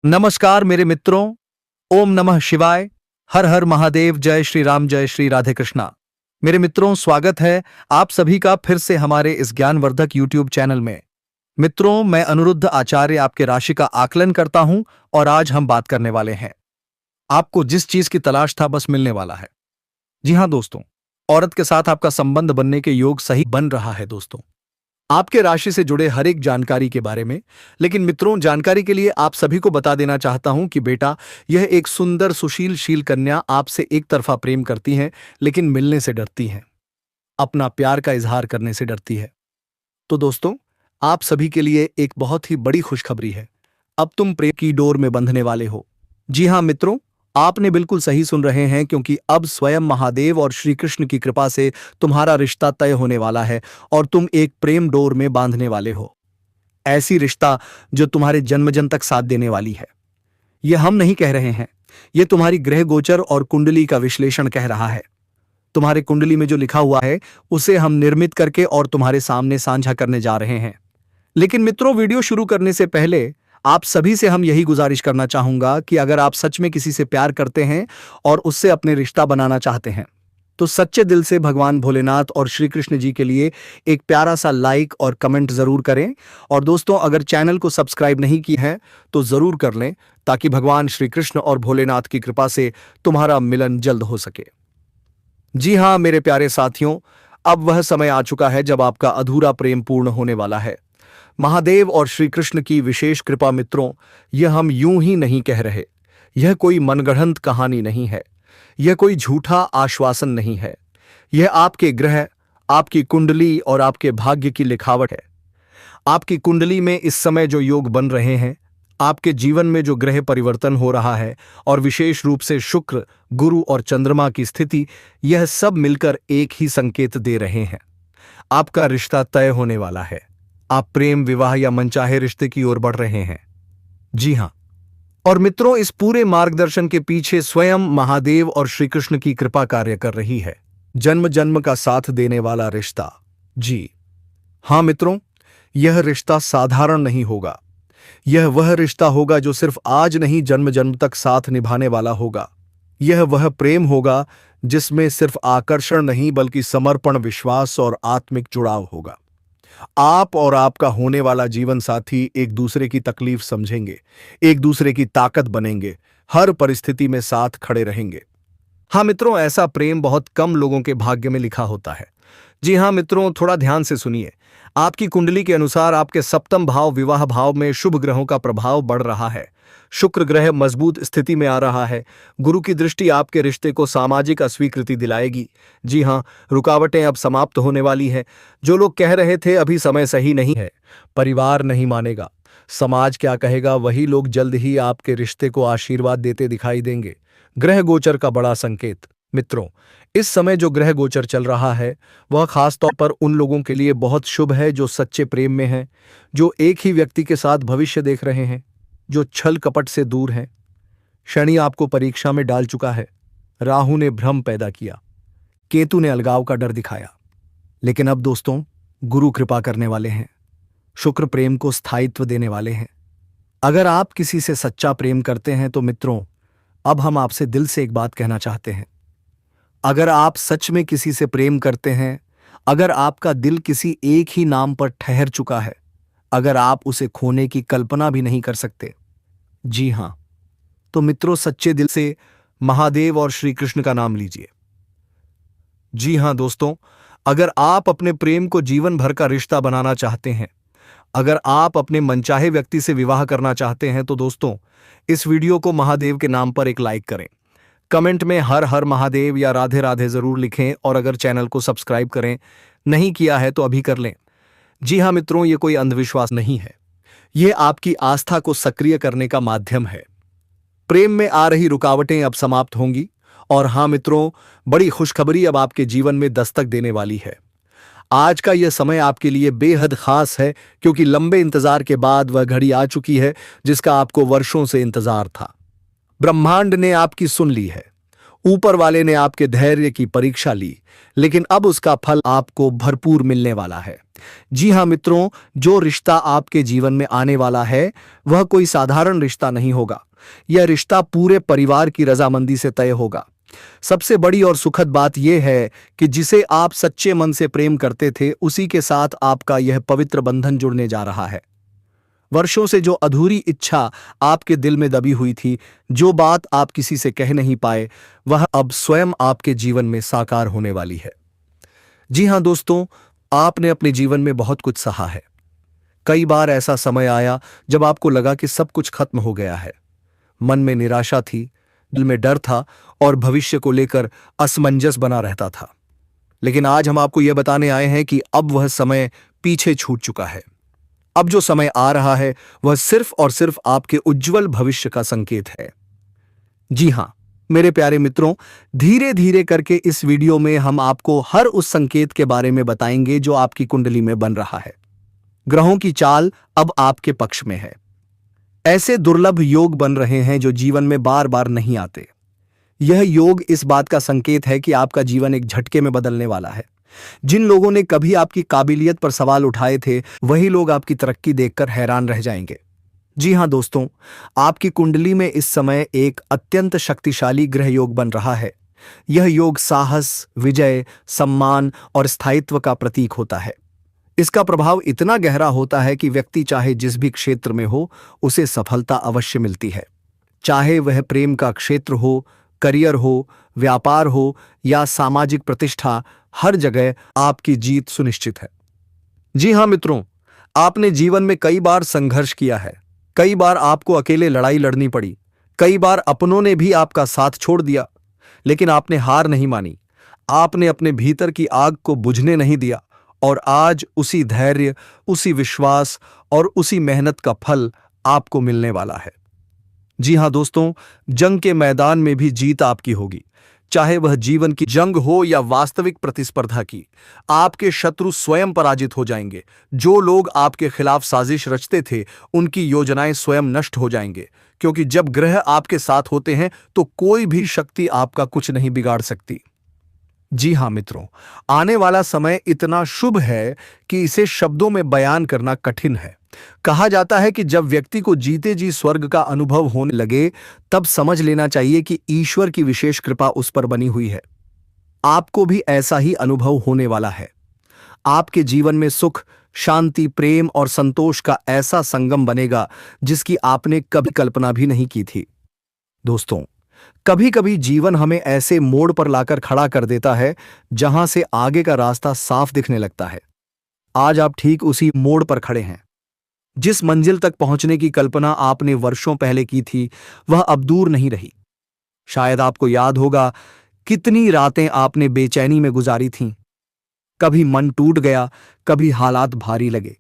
नमस्कार मेरे मित्रों। ओम नमः शिवाय। हर हर महादेव। जय श्री राम, जय श्री राधे कृष्णा। मेरे मित्रों, स्वागत है आप सभी का फिर से हमारे इस ज्ञानवर्धक यूट्यूब चैनल में। मित्रों, मैं अनिरुद्ध आचार्य आपके राशि का आकलन करता हूं और आज हम बात करने वाले हैं। आपको जिस चीज की तलाश था बस मिलने वाला है। जी हां दोस्तों, औरत के साथ आपका संबंध बनने के योग सही बन रहा है दोस्तों, आपके राशि से जुड़े हर एक जानकारी के बारे में। लेकिन मित्रों, जानकारी के लिए आप सभी को बता देना चाहता हूं कि बेटा, यह एक सुंदर सुशील कन्या आपसे एक तरफा प्रेम करती है, लेकिन मिलने से डरती है, अपना प्यार का इजहार करने से डरती है। तो दोस्तों, आप सभी के लिए एक बहुत ही बड़ी खुशखबरी है। अब तुम प्रेम की डोर में बंधने वाले हो। जी हां मित्रों, आपने बिल्कुल सही सुन रहे हैं, क्योंकि अब स्वयं महादेव और श्री कृष्ण की कृपा से तुम्हारा रिश्ता तय होने वाला है और तुम एक प्रेम डोर में बांधने वाले हो। ऐसी रिश्ता जो तुम्हारे जन्मजन तक साथ देने वाली है। यह हम नहीं कह रहे हैं, यह तुम्हारी ग्रह गोचर और कुंडली का विश्लेषण कह रहा है। तुम्हारे कुंडली में जो लिखा हुआ है उसे हम निर्मित करके और तुम्हारे सामने साझा करने जा रहे हैं। लेकिन मित्रों, वीडियो शुरू करने से पहले आप सभी से हम यही गुजारिश करना चाहूंगा कि अगर आप सच में किसी से प्यार करते हैं और उससे अपने रिश्ता बनाना चाहते हैं, तो सच्चे दिल से भगवान भोलेनाथ और श्री कृष्ण जी के लिए एक प्यारा सा लाइक और कमेंट जरूर करें। और दोस्तों, अगर चैनल को सब्सक्राइब नहीं की है तो जरूर कर लें, ताकि भगवान श्री कृष्ण और भोलेनाथ की कृपा से तुम्हारा मिलन जल्द हो सके। जी हां मेरे प्यारे साथियों, अब वह समय आ चुका है जब आपका अधूरा प्रेम पूर्ण होने वाला है। महादेव और श्री कृष्ण की विशेष कृपा मित्रों, यह हम यूं ही नहीं कह रहे। यह कोई मनगढ़ंत कहानी नहीं है, यह कोई झूठा आश्वासन नहीं है। यह आपके ग्रह, आपकी कुंडली और आपके भाग्य की लिखावट है। आपकी कुंडली में इस समय जो योग बन रहे हैं, आपके जीवन में जो ग्रह परिवर्तन हो रहा है, और विशेष रूप से शुक्र, गुरु और चंद्रमा की स्थिति, यह सब मिलकर एक ही संकेत दे रहे हैं। आपका रिश्ता तय होने वाला है। आप प्रेम, विवाह या मनचाहे रिश्ते की ओर बढ़ रहे हैं। जी हां, और मित्रों, इस पूरे मार्गदर्शन के पीछे स्वयं महादेव और श्री कृष्ण की कृपा कार्य कर रही है। जन्म जन्म का साथ देने वाला रिश्ता। जी हां मित्रों, यह रिश्ता साधारण नहीं होगा। यह वह रिश्ता होगा जो सिर्फ आज नहीं, जन्म जन्म तक साथ निभाने वाला होगा। यह वह प्रेम होगा जिसमें सिर्फ आकर्षण नहीं, बल्कि समर्पण, विश्वास और आत्मिक जुड़ाव होगा। आप और आपका होने वाला जीवन साथी एक दूसरे की तकलीफ समझेंगे, एक दूसरे की ताकत बनेंगे, हर परिस्थिति में साथ खड़े रहेंगे। हाँ मित्रों, ऐसा प्रेम बहुत कम लोगों के भाग्य में लिखा होता है। जी हाँ मित्रों, थोड़ा ध्यान से सुनिए। आपकी कुंडली के अनुसार आपके सप्तम भाव, विवाह भाव में शुभ ग्रहों का प्रभाव बढ़ रहा है। शुक्र ग्रह मजबूत स्थिति में आ रहा है। गुरु की दृष्टि आपके रिश्ते को सामाजिक अस्वीकृति दिलाएगी। जी हाँ, रुकावटें अब समाप्त होने वाली हैं। जो लोग कह रहे थे अभी समय सही नहीं है, परिवार नहीं मानेगा, समाज क्या कहेगा, वही लोग जल्द ही आपके रिश्ते को आशीर्वाद देते दिखाई देंगे। ग्रह गोचर का बड़ा संकेत। मित्रों, इस समय जो ग्रह गोचर चल रहा है वह खास तौर पर उन लोगों के लिए बहुत शुभ है जो सच्चे प्रेम में हैं, जो एक ही व्यक्ति के साथ भविष्य देख रहे हैं, जो छल कपट से दूर हैं। शनि आपको परीक्षा में डाल चुका है। राहु ने भ्रम पैदा किया, केतु ने अलगाव का डर दिखाया। लेकिन अब दोस्तों, गुरु कृपा करने वाले हैं। शुक्र प्रेम को स्थायित्व देने वाले हैं। अगर आप किसी से सच्चा प्रेम करते हैं तो मित्रों, अब हम आपसे दिल से एक बात कहना चाहते हैं। अगर आप सच में किसी से प्रेम करते हैं, अगर आपका दिल किसी एक ही नाम पर ठहर चुका है, अगर आप उसे खोने की कल्पना भी नहीं कर सकते, जी हां, तो मित्रों, सच्चे दिल से महादेव और श्री कृष्ण का नाम लीजिए। जी हां दोस्तों, अगर आप अपने प्रेम को जीवन भर का रिश्ता बनाना चाहते हैं, अगर आप अपने मनचाहे व्यक्ति से विवाह करना चाहते हैं, तो दोस्तों, इस वीडियो को महादेव के नाम पर एक लाइक करें। कमेंट में हर हर महादेव या राधे राधे जरूर लिखें, और अगर चैनल को सब्सक्राइब करें नहीं किया है तो अभी कर लें। जी हां मित्रों, ये कोई अंधविश्वास नहीं है, ये आपकी आस्था को सक्रिय करने का माध्यम है। प्रेम में आ रही रुकावटें अब समाप्त होंगी। और हां मित्रों, बड़ी खुशखबरी अब आपके जीवन में दस्तक देने वाली है। आज का यह समय आपके लिए बेहद खास है, क्योंकि लंबे इंतजार के बाद वह घड़ी आ चुकी है जिसका आपको वर्षों से इंतजार था। ब्रह्मांड ने आपकी सुन ली है। ऊपर वाले ने आपके धैर्य की परीक्षा ली, लेकिन अब उसका फल आपको भरपूर मिलने वाला है। जी हां मित्रों, जो रिश्ता आपके जीवन में आने वाला है वह कोई साधारण रिश्ता नहीं होगा। यह रिश्ता पूरे परिवार की रजामंदी से तय होगा। सबसे बड़ी और सुखद बात यह है कि जिसे आप सच्चे मन से प्रेम करते थे, उसी के साथ आपका यह पवित्र बंधन जुड़ने जा रहा है। वर्षों से जो अधूरी इच्छा आपके दिल में दबी हुई थी, जो बात आप किसी से कह नहीं पाए, वह अब स्वयं आपके जीवन में साकार होने वाली है। जी हां दोस्तों, आपने अपने जीवन में बहुत कुछ सहा है। कई बार ऐसा समय आया जब आपको लगा कि सब कुछ खत्म हो गया है। मन में निराशा थी, दिल में डर था और भविष्य को लेकर असमंजस बना रहता था। लेकिन आज हम आपको यह बताने आए हैं कि अब वह समय पीछे छूट चुका है। अब जो समय आ रहा है वह सिर्फ और सिर्फ आपके उज्जवल भविष्य का संकेत है। जी हां मेरे प्यारे मित्रों, धीरे धीरे करके इस वीडियो में हम आपको हर उस संकेत के बारे में बताएंगे जो आपकी कुंडली में बन रहा है। ग्रहों की चाल अब आपके पक्ष में है। ऐसे दुर्लभ योग बन रहे हैं जो जीवन में बार बार नहीं आते। यह योग इस बात का संकेत है कि आपका जीवन एक झटके में बदलने वाला है। जिन लोगों ने कभी आपकी काबिलियत पर सवाल उठाए थे, वही लोग आपकी तरक्की देखकर हैरान रह जाएंगे। जी हां दोस्तों, आपकी कुंडली में इस समय एक अत्यंत शक्तिशाली ग्रह योग बन रहा है। यह योग साहस, विजय, सम्मान और स्थायित्व का प्रतीक होता है। इसका प्रभाव इतना गहरा होता है कि व्यक्ति चाहे जिस भी क्षेत्र में हो, उसे सफलता अवश्य मिलती है। चाहे वह प्रेम का क्षेत्र हो, करियर हो, व्यापार हो या सामाजिक प्रतिष्ठा, हर जगह आपकी जीत सुनिश्चित है। जी हां मित्रों, आपने जीवन में कई बार संघर्ष किया है। कई बार आपको अकेले लड़ाई लड़नी पड़ी। कई बार अपनों ने भी आपका साथ छोड़ दिया, लेकिन आपने हार नहीं मानी। आपने अपने भीतर की आग को बुझने नहीं दिया और आज उसी धैर्य, उसी विश्वास और उसी मेहनत का फल आपको मिलने वाला है। जी हां दोस्तों, जंग के मैदान में भी जीत आपकी होगी। चाहे वह जीवन की जंग हो या वास्तविक प्रतिस्पर्धा की, आपके शत्रु स्वयं पराजित हो जाएंगे। जो लोग आपके खिलाफ साजिश रचते थे, उनकी योजनाएं स्वयं नष्ट हो जाएंगे, क्योंकि जब ग्रह आपके साथ होते हैं तो कोई भी शक्ति आपका कुछ नहीं बिगाड़ सकती। जी हां मित्रों, आने वाला समय इतना शुभ है कि इसे शब्दों में बयान करना कठिन है। कहा जाता है कि जब व्यक्ति को जीते जी स्वर्ग का अनुभव होने लगे, तब समझ लेना चाहिए कि ईश्वर की विशेष कृपा उस पर बनी हुई है। आपको भी ऐसा ही अनुभव होने वाला है। आपके जीवन में सुख, शांति, प्रेम और संतोष का ऐसा संगम बनेगा जिसकी आपने कभी कल्पना भी नहीं की थी। दोस्तों, कभी कभी जीवन हमें ऐसे मोड़ पर लाकर खड़ा कर देता है जहां से आगे का रास्ता साफ दिखने लगता है। आज आप ठीक उसी मोड़ पर खड़े हैं। जिस मंजिल तक पहुंचने की कल्पना आपने वर्षों पहले की थी, वह अब दूर नहीं रही। शायद आपको याद होगा कितनी रातें आपने बेचैनी में गुजारी थीं। कभी मन टूट गया, कभी हालात भारी लगे।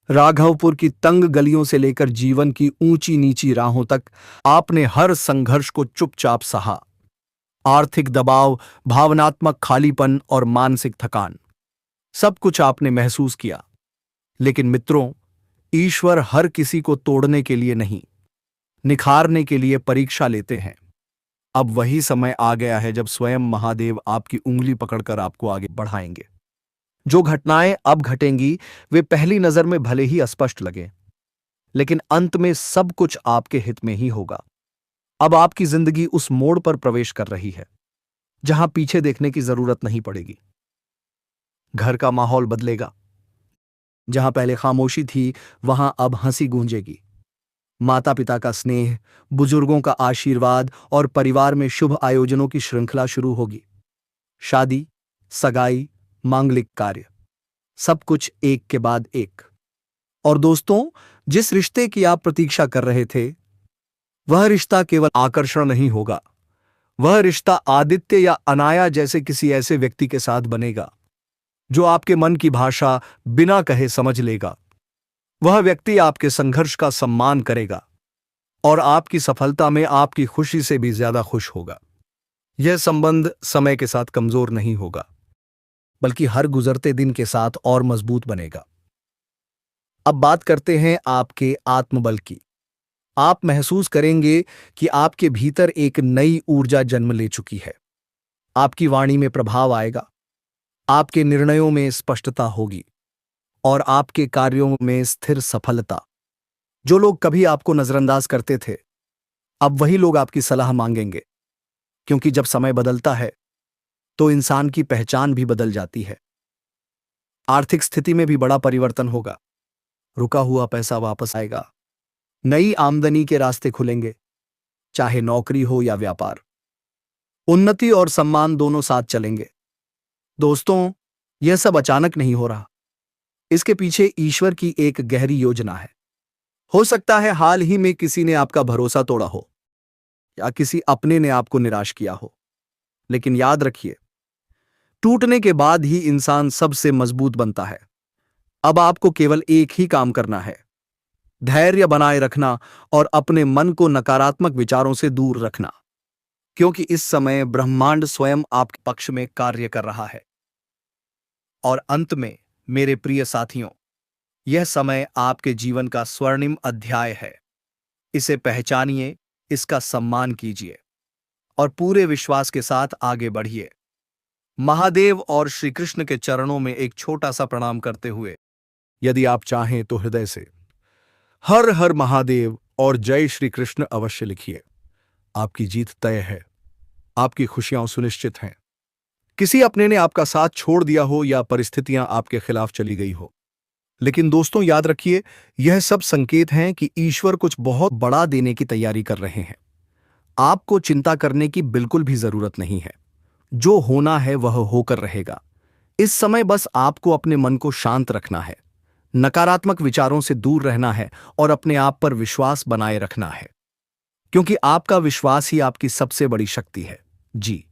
राघवपुर की तंग गलियों से लेकर जीवन की ऊंची नीची राहों तक आपने हर संघर्ष को चुपचाप सहा। आर्थिक दबाव, भावनात्मक खालीपन और मानसिक थकान, सब कुछ आपने महसूस किया। लेकिन मित्रों, ईश्वर हर किसी को तोड़ने के लिए नहीं, निखारने के लिए परीक्षा लेते हैं। अब वही समय आ गया है जब स्वयं महादेव आपकी उंगली पकड़कर आपको आगे बढ़ाएंगे। जो घटनाएं अब घटेंगी वे पहली नजर में भले ही अस्पष्ट लगे, लेकिन अंत में सब कुछ आपके हित में ही होगा। अब आपकी जिंदगी उस मोड़ पर प्रवेश कर रही है जहां पीछे देखने की जरूरत नहीं पड़ेगी। घर का माहौल बदलेगा। जहां पहले खामोशी थी, वहां अब हंसी गूंजेगी। माता पिता का स्नेह, बुजुर्गों का आशीर्वाद और परिवार में शुभ आयोजनों की श्रृंखला शुरू होगी। शादी, सगाई, मांगलिक कार्य, सब कुछ एक के बाद एक। और दोस्तों, जिस रिश्ते की आप प्रतीक्षा कर रहे थे, वह रिश्ता केवल आकर्षण नहीं होगा। वह रिश्ता आदित्य या अनाया जैसे किसी ऐसे व्यक्ति के साथ बनेगा जो आपके मन की भाषा बिना कहे समझ लेगा। वह व्यक्ति आपके संघर्ष का सम्मान करेगा और आपकी सफलता में आपकी खुशी से भी ज्यादा खुश होगा। यह संबंध समय के साथ कमजोर नहीं होगा, बल्कि हर गुजरते दिन के साथ और मजबूत बनेगा। अब बात करते हैं आपके आत्मबल की। आप महसूस करेंगे कि आपके भीतर एक नई ऊर्जा जन्म ले चुकी है। आपकी वाणी में प्रभाव आएगा, आपके निर्णयों में स्पष्टता होगी और आपके कार्यों में स्थिर सफलता। जो लोग कभी आपको नजरअंदाज करते थे, अब वही लोग आपकी सलाह मांगेंगे, क्योंकि जब समय बदलता है तो इंसान की पहचान भी बदल जाती है। आर्थिक स्थिति में भी बड़ा परिवर्तन होगा। रुका हुआ पैसा वापस आएगा, नई आमदनी के रास्ते खुलेंगे, चाहे नौकरी हो या व्यापार। उन्नति और सम्मान दोनों साथ चलेंगे। दोस्तों, यह सब अचानक नहीं हो रहा। इसके पीछे ईश्वर की एक गहरी योजना है। हो सकता है हाल ही में किसी ने आपका भरोसा तोड़ा हो या किसी अपने ने आपको निराश किया हो, लेकिन याद रखिए, टूटने के बाद ही इंसान सबसे मजबूत बनता है। अब आपको केवल एक ही काम करना है, धैर्य बनाए रखना और अपने मन को नकारात्मक विचारों से दूर रखना, क्योंकि इस समय ब्रह्मांड स्वयं आपके पक्ष में कार्य कर रहा है। और अंत में, मेरे प्रिय साथियों, यह समय आपके जीवन का स्वर्णिम अध्याय है। इसे पहचानिए, इसका सम्मान कीजिए और पूरे विश्वास के साथ आगे बढ़िए। महादेव और श्री कृष्ण के चरणों में एक छोटा सा प्रणाम करते हुए, यदि आप चाहें तो हृदय से हर हर महादेव और जय श्री कृष्ण अवश्य लिखिए। आपकी जीत तय है, आपकी खुशियां सुनिश्चित हैं। किसी अपने ने आपका साथ छोड़ दिया हो या परिस्थितियां आपके खिलाफ चली गई हो, लेकिन दोस्तों याद रखिए, यह सब संकेत हैं कि ईश्वर कुछ बहुत बड़ा देने की तैयारी कर रहे हैं। आपको चिंता करने की बिल्कुल भी जरूरत नहीं है। जो होना है वह होकर रहेगा। इस समय बस आपको अपने मन को शांत रखना है, नकारात्मक विचारों से दूर रहना है और अपने आप पर विश्वास बनाए रखना है, क्योंकि आपका विश्वास ही आपकी सबसे बड़ी शक्ति है। जी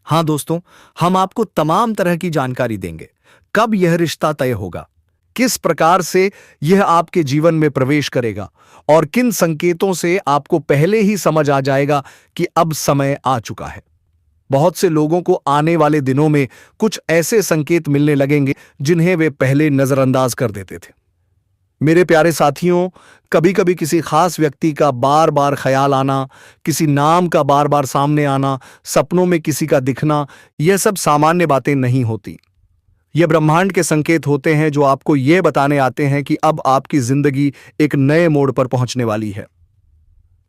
हां दोस्तों, हम आपको तमाम तरह की जानकारी देंगे। कब यह रिश्ता तय होगा, किस प्रकार से यह आपके जीवन में प्रवेश करेगा और किन संकेतों से आपको पहले ही समझ आ जाएगा कि अब समय आ चुका है। बहुत से लोगों को आने वाले दिनों में कुछ ऐसे संकेत मिलने लगेंगे जिन्हें वे पहले नजरअंदाज कर देते थे। मेरे प्यारे साथियों, कभी कभी किसी खास व्यक्ति का बार बार ख्याल आना, किसी नाम का बार बार सामने आना, सपनों में किसी का दिखना, यह सब सामान्य बातें नहीं होती। यह ब्रह्मांड के संकेत होते हैं जो आपको यह बताने आते हैं कि अब आपकी जिंदगी एक नए मोड़ पर पहुंचने वाली है।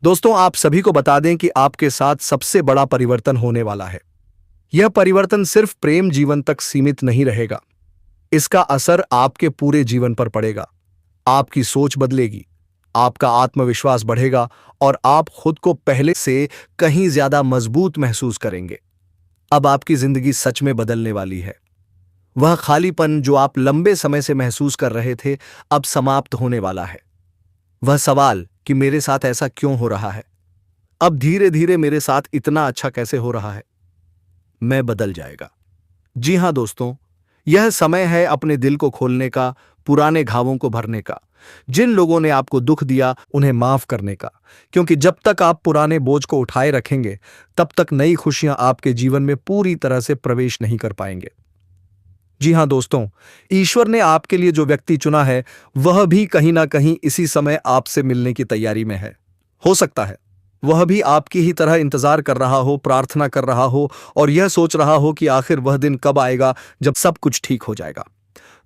दोस्तों, आप सभी को बता दें कि आपके साथ सबसे बड़ा परिवर्तन होने वाला है। यह परिवर्तन सिर्फ प्रेम जीवन तक सीमित नहीं रहेगा। इसका असर आपके पूरे जीवन पर पड़ेगा। आपकी सोच बदलेगी, आपका आत्मविश्वास बढ़ेगा और आप खुद को पहले से कहीं ज्यादा मजबूत महसूस करेंगे। अब आपकी जिंदगी सच में बदलने वाली है। वह खालीपन जो आप लंबे समय से महसूस कर रहे थे, अब समाप्त होने वाला है। वह सवाल कि मेरे साथ ऐसा क्यों हो रहा है, अब धीरे धीरे मेरे साथ इतना अच्छा कैसे हो रहा है, मैं बदल जाएगा। जी हां दोस्तों, यह समय है अपने दिल को खोलने का, पुराने घावों को भरने का, जिन लोगों ने आपको दुख दिया उन्हें माफ करने का, क्योंकि जब तक आप पुराने बोझ को उठाए रखेंगे तब तक नई खुशियां आपके जीवन में पूरी तरह से प्रवेश नहीं कर पाएंगे। जी हां दोस्तों, ईश्वर ने आपके लिए जो व्यक्ति चुना है वह भी कहीं ना कहीं इसी समय आपसे मिलने की तैयारी में है। हो सकता है वह भी आपकी ही तरह इंतजार कर रहा हो, प्रार्थना कर रहा हो और यह सोच रहा हो कि आखिर वह दिन कब आएगा जब सब कुछ ठीक हो जाएगा।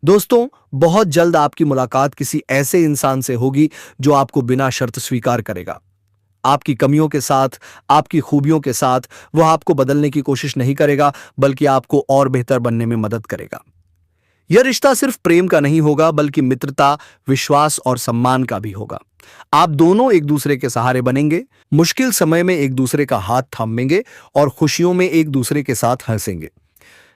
दोस्तों, बहुत जल्द आपकी मुलाकात किसी ऐसे इंसान से होगी जो आपको बिना शर्त स्वीकार करेगा। आपकी कमियों के साथ, आपकी खूबियों के साथ वह आपको बदलने की कोशिश नहीं करेगा, बल्कि आपको और बेहतर बनने में मदद करेगा। यह रिश्ता सिर्फ प्रेम का नहीं होगा, बल्कि मित्रता, विश्वास और सम्मान का भी होगा। आप दोनों एक दूसरे के सहारे बनेंगे, मुश्किल समय में एक दूसरे का हाथ थामेंगे और खुशियों में एक दूसरे के साथ हंसेंगे।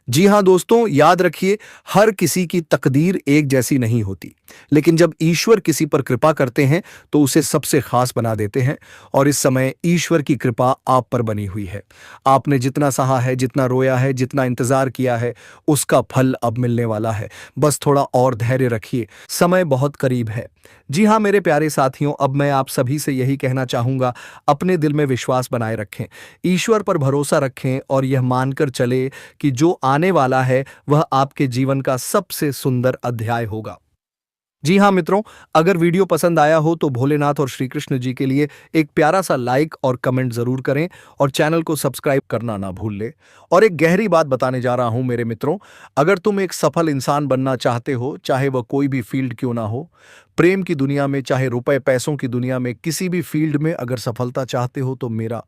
जी हां दोस्तों, याद रखिए, हर किसी की तकदीर एक जैसी नहीं होती, लेकिन जब ईश्वर किसी पर कृपा करते हैं तो उसे सबसे खास बना देते हैं। और इस समय ईश्वर की कृपा आप पर बनी हुई है। आपने जितना सहा है, जितना रोया है, जितना इंतजार किया है, उसका फल अब मिलने वाला है। बस थोड़ा और धैर्य रखिए, समय बहुत करीब है। जी हां मेरे प्यारे साथियों, अब मैं आप सभी से यही कहना चाहूंगा, अपने दिल में विश्वास बनाए रखें, ईश्वर पर भरोसा रखें और यह मानकर चले कि जो आने वाला है वह आपके जीवन का सबसे सुंदर अध्याय होगा। जी हाँ मित्रों, अगर वीडियो पसंद आया हो तो भोलेनाथ और श्री कृष्ण जी के लिए एक प्यारा सा लाइक और कमेंट जरूर करें और चैनल को सब्सक्राइब करना ना भूल ले। और एक गहरी बात बताने जा रहा हूं मेरे मित्रों, अगर तुम एक सफल इंसान बनना चाहते हो, चाहे वह कोई भी फील्ड क्यों ना हो, प्रेम की दुनिया में, चाहे रुपए पैसों की दुनिया में, किसी भी फील्ड में अगर सफलता चाहते हो तो मेरा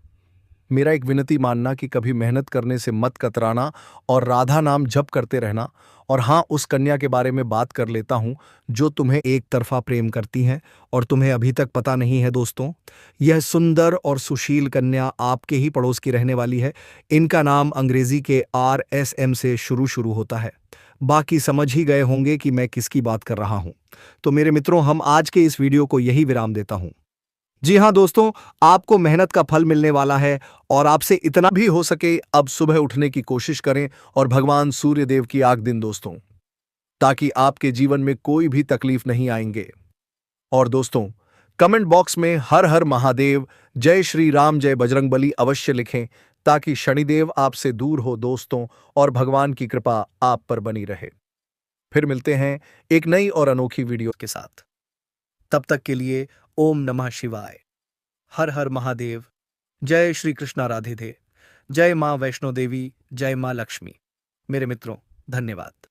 मेरा एक विनती मानना कि कभी मेहनत करने से मत कतराना और राधा नाम जप करते रहना। और हाँ, उस कन्या के बारे में बात कर लेता हूँ जो तुम्हें एक तरफा प्रेम करती हैं और तुम्हें अभी तक पता नहीं है दोस्तों। यह सुंदर और सुशील कन्या आपके ही पड़ोस की रहने वाली है। इनका नाम अंग्रेजी के RSM से शुरू होता है। बाकी समझ ही गए होंगे कि मैं किसकी बात कर रहा हूँ। तो मेरे मित्रों, हम आज के इस वीडियो को यही विराम देता हूँ। जी हाँ दोस्तों, आपको मेहनत का फल मिलने वाला है और आपसे इतना भी हो सके अब सुबह उठने की कोशिश करें और भगवान सूर्य देव की आग दिन दोस्तों, ताकि आपके जीवन में कोई भी तकलीफ नहीं आएंगे। और दोस्तों, कमेंट बॉक्स में हर हर महादेव, जय श्री राम, जय बजरंगबली अवश्य लिखें ताकि शनिदेव आपसे दूर हो दोस्तों और भगवान की कृपा आप पर बनी रहे। फिर मिलते हैं एक नई और अनोखी वीडियो के साथ। तब तक के लिए ओम नमः शिवाय, हर हर महादेव, जय श्री कृष्णा राधे थे, जय माँ वैष्णो देवी, जय माँ लक्ष्मी। मेरे मित्रों, धन्यवाद।